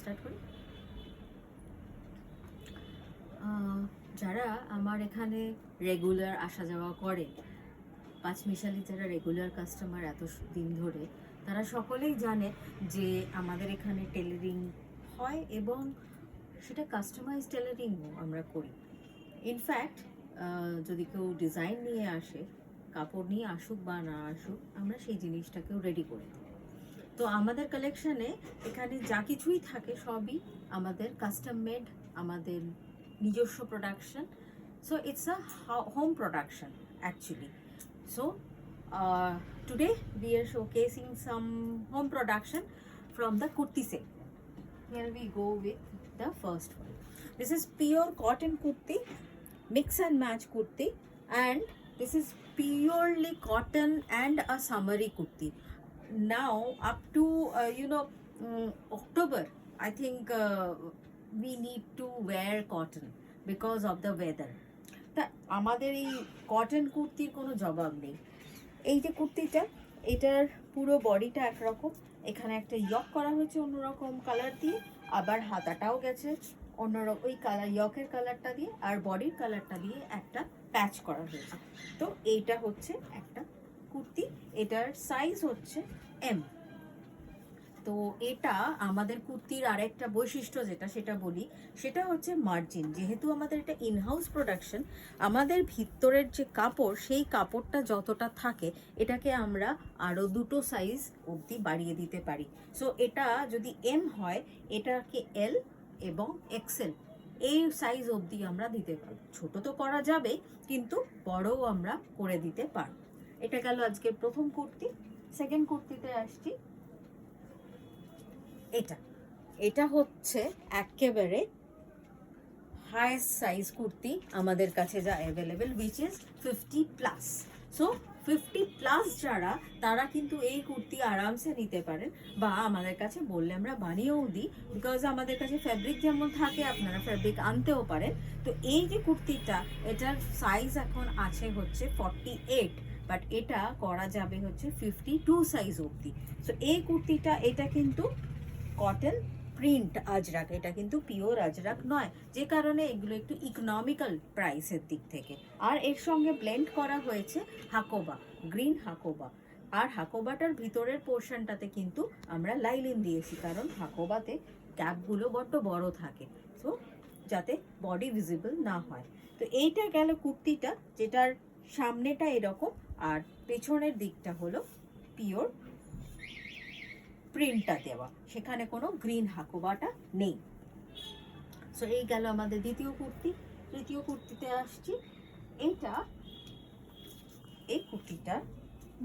Start করি। যারা আমার এখানে রেগুলার আসা যাওয়া করে, পাঁচমিশালি যারা রেগুলার কাস্টমার এত দিন ধরে, তারা সকলেই জানে যে আমাদের এখানে টেলারিং হয় এবং সেটা কাস্টমাইজ টেলারিংও আমরা করি। ইনফ্যাক্ট যদি কেউ ডিজাইন নিয়ে আসে, কাপড় নিয়ে আসুক বা না আসুক, আমরা সেই জিনিসটাকেও রেডি করে দিই। তো আমাদের কালেকশানে এখানে যা কিছুই থাকে সবই আমাদের কাস্টম মেড, আমাদের নিজস্ব production. So it's a home production actually. So today we are showcasing some home production from the kurti set. Here we go with the first one. This is pure cotton kurti, mix and match kurti, and this is purely cotton and a summery kurti. Now up to October, I think we need to wear cotton because of the weather. তা আমাদের এই cotton কুর্তির কোনো জবাব নেই। এই যে কুর্তিটা, এটার পুরো বডিটা একরকম, এখানে একটা ইয়ক করা হয়েছে অন্যরকম কালার দিয়ে, আবার হাতাটাও গেছে অন্যরকম ওই কালার, ইয়কের কালারটা দিয়ে, আর বডির কালারটা দিয়ে একটা প্যাচ করা হয়েছে। তো এইটা হচ্ছে একটা কুর্তি, এটার সাইজ হচ্ছে এম। তো এটা আমাদের কুর্তির আরেকটা বৈশিষ্ট্য যেটা, সেটা বলি, সেটা হচ্ছে মার্জিন। যেহেতু আমাদের এটা ইনহাউস প্রোডাকশন, আমাদের ভিতরের যে কাপড়, সেই কাপড়টা যতটা থাকে এটাকে আমরা আরও দুটো সাইজ অবধি বাড়িয়ে দিতে পারি। সো এটা যদি এম হয়, এটাকে এল এবং এক্সেল এই সাইজ অবধি আমরা দিতে পারি। ছোট তো করা যাবে, কিন্তু বড়ও আমরা করে দিতে পারি। এটা গেল আজকে প্রথম কুর্তি। সেকেন্ড কুর্তিতে আসছি। এটা হচ্ছে একেবারে হাইয়েস্ট সাইজ কুর্তি আমাদের কাছে যা অ্যাভেলেবেল, উইচ ইজ 50+। সো 50+ যারা, তারা কিন্তু এই কুর্তি আরামসে নিতে পারেন, বা আমাদের কাছে বললে আমরা বানিয়েও দিই, বিকজ আমাদের কাছে ফ্যাব্রিক যেমন থাকে, আপনারা ফ্যাব্রিক আনতেও পারেন। তো এই যে কুর্তিটা, এটার সাইজ এখন আছে হচ্ছে 48, বাট এটা করা যাবে হচ্ছে 52 সাইজ অবধি। সো এই কুর্তিটা, এটা কিন্তু কটন প্রিন্ট আজরাক, এটা কিন্তু পিওর আজরাক নয়, যে কারণে এগুলো একটু ইকোনমিক্যাল প্রাইসের দিক থেকে। আর এর সঙ্গে ব্লেন্ড করা হয়েছে হাকোবা, গ্রিন হাকোবা। আর হাকোবাটার ভিতরের পোর্শনটাতে কিন্তু আমরা লাইলিন দিয়েছি, কারণ হাকোবাতে ক্যাপগুলো বড্ড বড় থাকে, তো যাতে বডি ভিজিবল না হয়। তো এইটা গেল কুর্তিটা, যেটার সামনেটা এরকম আর পেছনের দিকটা হলো পিওর প্রিন্টটা দেওয়া, সেখানে কোনো গ্রিন হাকোবাটা নেই। সো এই গেল আমাদের দ্বিতীয় কুর্তি। তৃতীয় কুর্তিতে আসছি। এই কুর্তিটা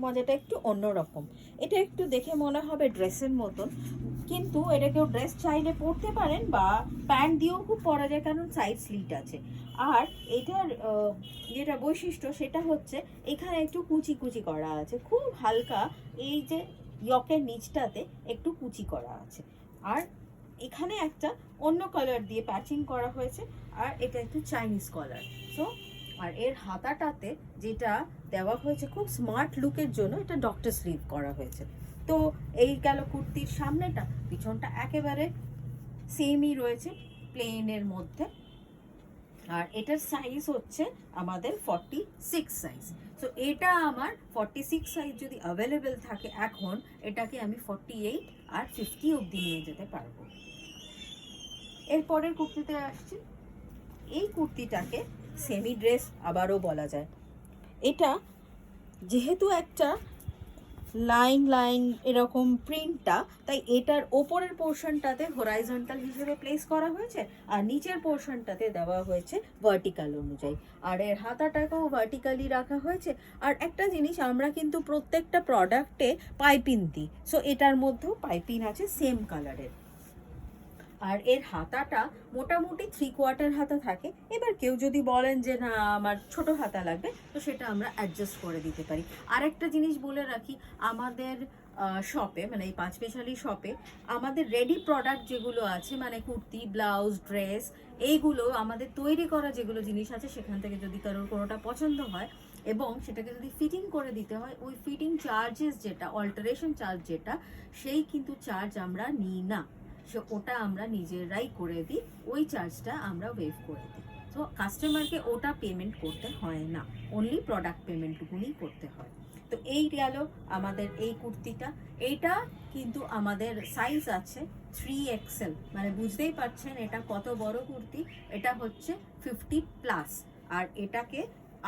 মজাটা একটু অন্যরকম। এটা একটু দেখে মনে হবে ড্রেসের মতন, কিন্তু এটা কেউ ড্রেস চাইলে পরতে পারেন, বা প্যান্ট দিয়েও খুব পরা যায়, কারণ সাইড স্লিট আছে। আর এটার যেটা বৈশিষ্ট্য, সেটা হচ্ছে এখানে একটু কুচি কুচি করা আছে, খুব হালকা, এই যে ইয়কের নিচটাতে একটু কুচি করা আছে, আর এখানে একটা অন্য কালার দিয়ে প্যাচিং করা হয়েছে, আর এটা একটু চাইনিজ কলার। সো আর এর হাতাটাতে যেটা দেওয়া হয়েছে খুব স্মার্ট লুকের জন্য, এটা ডক্টর স্লিভ করা হয়েছে। তো এই গেল কুর্তির সামনেটা। পিছনটা একেবারে সেমই রয়েছে, প্লেনের মধ্যে। আর এটার সাইজ হচ্ছে আমাদের 46 সাইজ। সো এটা আমার 46 সাইজ যদি অ্যাভেলেবেল থাকে এখন, এটাকে আমি 48 আর 50 অবধি নিয়ে যেতে পারবো। এরপরের কুর্তিতে আসছি। এই কুর্তিটাকে সেমি ড্রেস আবারও বলা যায়। এটা যেহেতু একটা লাইন লাইন এরকম প্রিন্টটা, তাই এটার ওপরের পোর্শনটাতে হরাইজন্টাল হিসেবে প্লেস করা হয়েছে, আর নিচের পোর্শনটাতে দেওয়া হয়েছে ভার্টিক্যাল অনুযায়ী, আর এর হাতাটাকেও ভার্টিক্যালি রাখা হয়েছে। আর একটা জিনিস, আমরা কিন্তু প্রত্যেকটা প্রোডাক্টে পাইপিং দিই, সো এটার মধ্যেও পাইপিং আছে সেম কালারের। আর এর হাতাটা মোটামুটি 3/4 হাতা থাকে। এবার কেউ যদি বলেন যে না আমার ছোট হাতা লাগবে, তো সেটা আমরা অ্যাডজাস্ট করে দিতে পারি। আরেকটা জিনিস বলে রাখি, আমাদের শপে, মানে এই পাঁচমিশালি শপে, আমাদের রেডি প্রোডাক্ট যেগুলো আছে, মানে কুর্তি, ব্লাউজ, ড্রেস, এইগুলো আমাদের তৈরি করা যেগুলো জিনিস আছে, সেখান থেকে যদি কারোর কোনোটা পছন্দ হয় এবং সেটাকে যদি ফিটিং করে দিতে হয়, ওই ফিটিং চার্জেস যেটা, অল্টারেশন চার্জ যেটা, সেই কিন্তু চার্জ আমরা নিই না। সো ওটা আমরা নিজেরাই করে দিই, ওই চার্জটা আমরা ওয়েভ করে দিই। তো কাস্টমারকে ওটা পেমেন্ট করতে হয় না, অনলি প্রোডাক্ট পেমেন্টটুকুনি করতে হয়। তো এই গেল আমাদের এই কুর্তিটা। এইটা কিন্তু আমাদের সাইজ আছে 3XL, মানে বুঝতেই পারছেন এটা কত বড় কুর্তি। এটা হচ্ছে 50+, আর এটাকে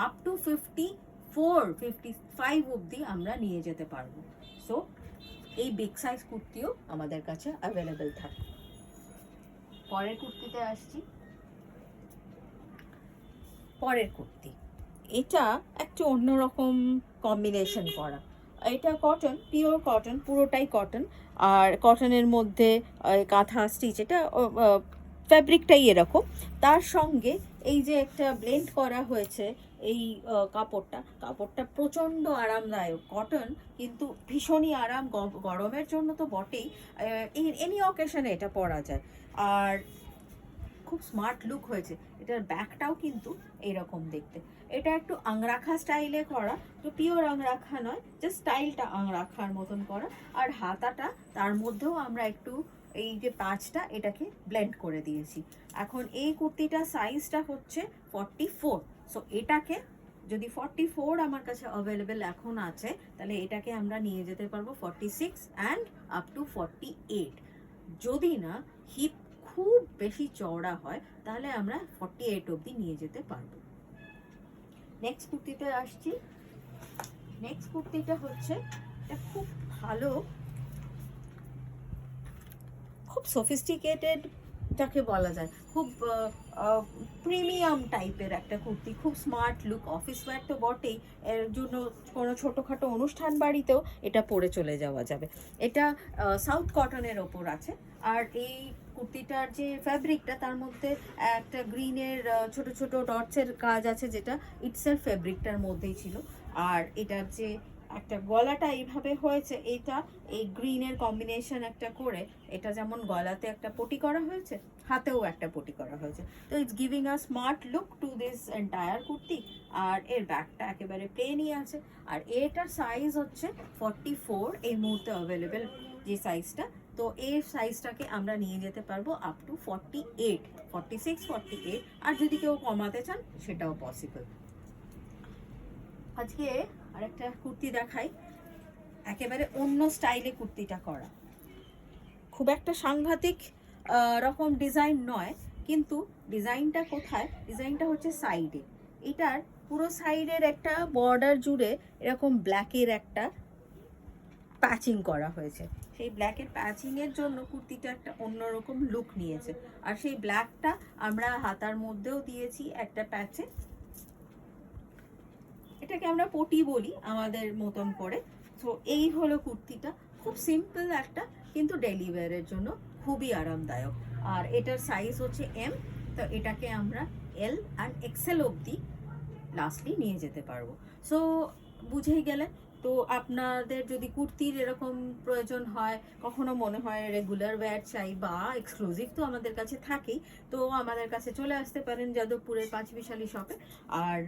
আপ টু 54-55 অবধি আমরা নিয়ে যেতে পারবো। সো এই বিগ সাইজ কুর্তিও আমাদের কাছে অ্যাভেলেবেল থাকে। পরের কুর্তিতে আসছি। পরের কুর্তি, এটা একটু অন্যরকম কম্বিনেশন করা। এটা কটন, পিওর কটন, পুরোটাই কটন, আর কটনের মধ্যে কাঁথা স্টিচ, এটা ফ্যাব্রিকটাই এরকম। তার সঙ্গে এই যে একটা ব্লেন্ড করা হয়েছে এই কাপড়টা প্রচণ্ড আরামদায়ক। কটন কিন্তু ভীষণই আরাম, গরমের জন্য তো বটেই, এনি অকেশনে এটা পরা যায়। আর খুব স্মার্ট লুক হয়েছে। এটার ব্যাকটাও কিন্তু এইরকম দেখতে। এটা একটু আংরাখা স্টাইলে করা, তো পিওর আংরাখা নয়, জাস্ট স্টাইলটা আংরাখার মতন করা। আর হাতাটা তার মধ্যেও আমরা একটু এই যে পাঁচটা এটাকে ব্লেন্ড করে দিয়েছি। এখন এই কুর্তিটা সাইজটা হচ্ছে 44। সো এটাকে যদি 44 আমার কাছে অ্যাভেলেবেল এখন আছে, তাহলে এটাকে আমরা নিয়ে যেতে পারবো 46 অ্যান্ড আপ টু 48। যদি না হিপ খুব বেশি চওড়া হয় তাহলে আমরা 48 অবধি নিয়ে যেতে পারবো। নেক্সট কুর্তিতে আসছি। নেক্সট কুর্তিটা হচ্ছে এটা খুব ভালো, খুব সফিস্টিকেটেড যাকে বলা যায়, খুব প্রিমিয়াম টাইপের একটা কুর্তি, খুব স্মার্ট লুক। অফিস ওয়্যার তো বটেই, এর জন্য কোনো ছোটোখাটো অনুষ্ঠান বাড়িতেও এটা পরে চলে যাওয়া যাবে। এটা সাউথ কটনের ওপর আছে। আর এই কুর্তিটার যে ফ্যাব্রিকটা, তার মধ্যে একটা গ্রিনের ছোট ছোট ডটসের কাজ আছে, যেটা ইটসেলফ ফ্যাব্রিকটার মধ্যেই ছিল। আর এটার যে একটা গলাটা এইভাবে হয়েছে, এটা এই গ্রিনের কম্বিনেশন একটা করে, এটা যেমন গলাতে একটা পটি করা হয়েছে, হাতেও একটা পটি করা হয়েছে। তো it's giving a smart look to this entire kurti. আর এর ব্যাকটা একেবারে প্লেনই আছে। আর এটার সাইজ হচ্ছে 44 এই মুহূর্তে অ্যাভেলেবেল যে সাইজটা। তো এই সাইজটাকে আমরা নিয়ে যেতে পারবো আপ টু 48, 46, 48। আর যদি কেউ কমাতে চান সেটাও পসিবল। আজকে আরেকটা কুর্তি দেখাই, একেবারে অন্য স্টাইলে কুর্তিটা করা। খুব একটা সাংঘাতিক রকম ডিজাইন নয়, কিন্তু ডিজাইনটা কোথায়? ডিজাইনটা হচ্ছে সাইডে। এটার পুরো সাইডের একটা বর্ডার জুড়ে এরকম ব্ল্যাকের একটা প্যাচিং করা হয়েছে। সেই ব্ল্যাকের প্যাচিংয়ের জন্য কুর্তিটা একটা অন্যরকম লুক নিয়েছে। আর সেই ব্ল্যাকটা আমরা হাতার মধ্যেও দিয়েছি একটা প্যাচে। এটাকে আমরা পটি বলি আমাদের মতন করে। তো এই হলো কুর্তিটা, খুব সিম্পল একটা, কিন্তু ডেলি ওয়্যারের জন্য খুবই আরামদায়ক। আর এটার সাইজ হচ্ছে এম, তো এটাকে আমরা এল আর এক্সেল অবধি লাস্টলি নিয়ে যেতে পারবো। সো বুঝেই গেলেন। তো আপনাদের যদি কুর্তির এরকম প্রয়োজন হয়, কখনো মনে হয় রেগুলার ওয়্যার চাই বা এক্সক্লুসিভ, তো আমাদের কাছে থাকেই। তো আমাদের কাছে চলে আসতে পারেন যাদবপুরের পাঁচমিশালি শপে। আর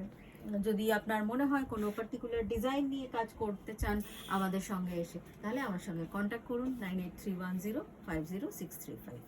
যদি আপনার মনে হয় কোনো পার্টিকুলার ডিজাইন নিয়ে কাজ করতে চান আমাদের সঙ্গে এসে, তাহলে আমার সঙ্গে কন্ট্যাক্ট করুন 9831050635।